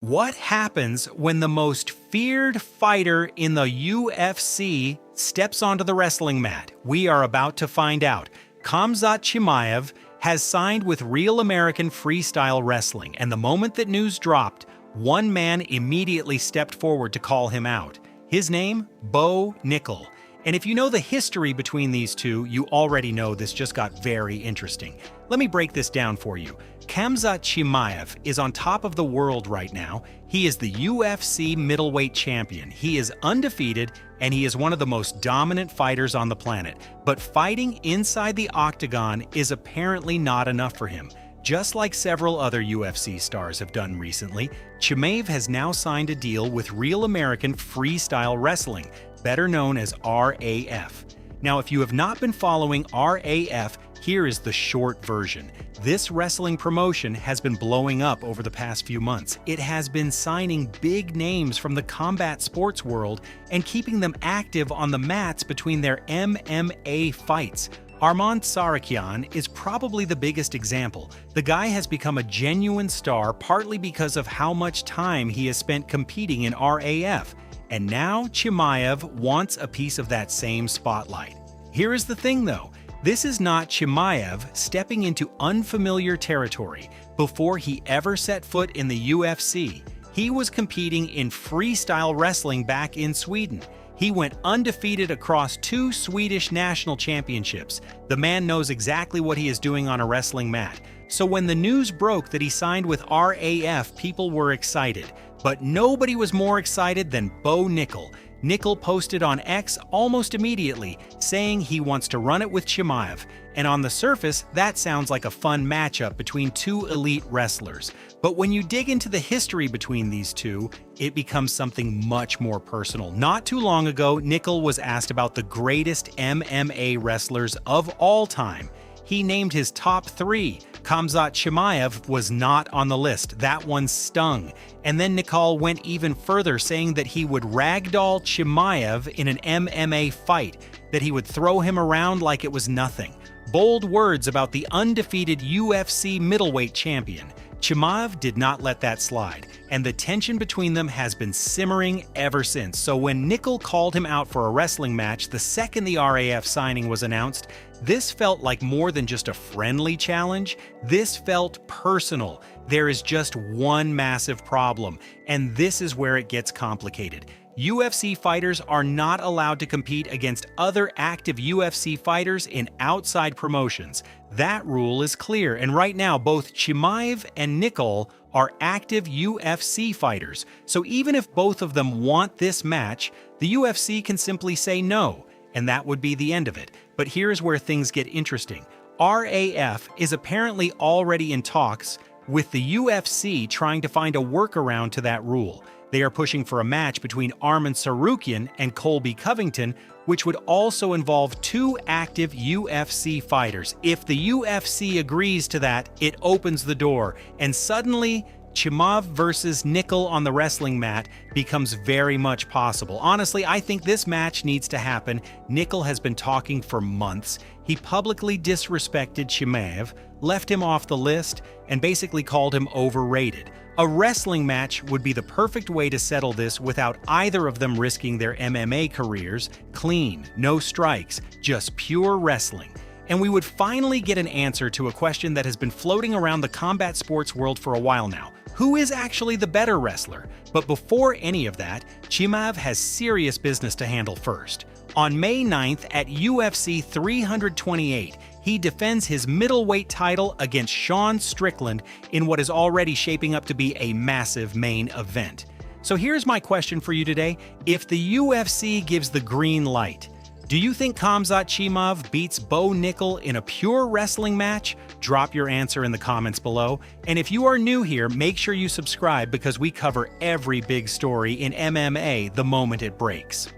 What happens when the most feared fighter in the UFC steps onto the wrestling mat? We are about to find out. Khamzat Chimaev has signed with Real American Freestyle Wrestling, and the moment that news dropped, one man immediately stepped forward to call him out. His name? Bo Nickal. And if you know the history between these two, you already know this just got very interesting. Let me break this down for you. Khamzat Chimaev is on top of the world right now. He is the UFC middleweight champion. He is undefeated, and he is one of the most dominant fighters on the planet. But fighting inside the octagon is apparently not enough for him. Just like several other UFC stars have done recently, Chimaev has now signed a deal with Real American Freestyle Wrestling, better known as RAF. Now, if you have not been following RAF, here is the short version. This wrestling promotion has been blowing up over the past few months. It has been signing big names from the combat sports world and keeping them active on the mats between their MMA fights. Arman Tsarukyan is probably the biggest example. The guy has become a genuine star partly because of how much time he has spent competing in RAF. And now Chimaev wants a piece of that same spotlight. Here is the thing though, this is not Chimaev stepping into unfamiliar territory. Before he ever set foot in the UFC, he was competing in freestyle wrestling back in Sweden. He went undefeated across 2 Swedish national championships. The man knows exactly what he is doing on a wrestling mat. So when the news broke that he signed with RAF, people were excited. But nobody was more excited than Bo Nickal. Nickal posted on X almost immediately, saying he wants to run it with Chimaev. And on the surface, that sounds like a fun matchup between 2 elite wrestlers. But when you dig into the history between these two, it becomes something much more personal. Not too long ago, Nickal was asked about the greatest MMA wrestlers of all time. He named his top 3. Khamzat Chimaev was not on the list. That one stung. And then Nickal went even further, saying that he would ragdoll Chimaev in an MMA fight, that he would throw him around like it was nothing. Bold words about the undefeated UFC middleweight champion. Chimaev did not let that slide, and the tension between them has been simmering ever since. So when Nickal called him out for a wrestling match the second the RAF signing was announced, this felt like more than just a friendly challenge. This felt personal. There is just one massive problem, and this is where it gets complicated. UFC fighters are not allowed to compete against other active UFC fighters in outside promotions. That rule is clear, and right now both Chimaev and Nickal are active UFC fighters. So even if both of them want this match, the UFC can simply say no, and that would be the end of it. But here's where things get interesting. RAF is apparently already in talks with the UFC trying to find a workaround to that rule. They are pushing for a match between Arman Tsarukyan and Colby Covington, which would also involve 2 active UFC fighters. If the UFC agrees to that, it opens the door, and suddenly, Chimaev versus Nickal on the wrestling mat becomes very much possible. Honestly, I think this match needs to happen. Nickal has been talking for months. He publicly disrespected Chimaev, left him off the list, and basically called him overrated. A wrestling match would be the perfect way to settle this without either of them risking their MMA careers. Clean, no strikes, just pure wrestling. And we would finally get an answer to a question that has been floating around the combat sports world for a while now. Who is actually the better wrestler? But before any of that, Chimaev has serious business to handle first. On May 9th at UFC 328, he defends his middleweight title against Sean Strickland in what is already shaping up to be a massive main event. So here's my question for you today. If the UFC gives the green light, do you think Khamzat Chimaev beats Bo Nickal in a pure wrestling match? Drop your answer in the comments below. And if you are new here, make sure you subscribe because we cover every big story in MMA the moment it breaks.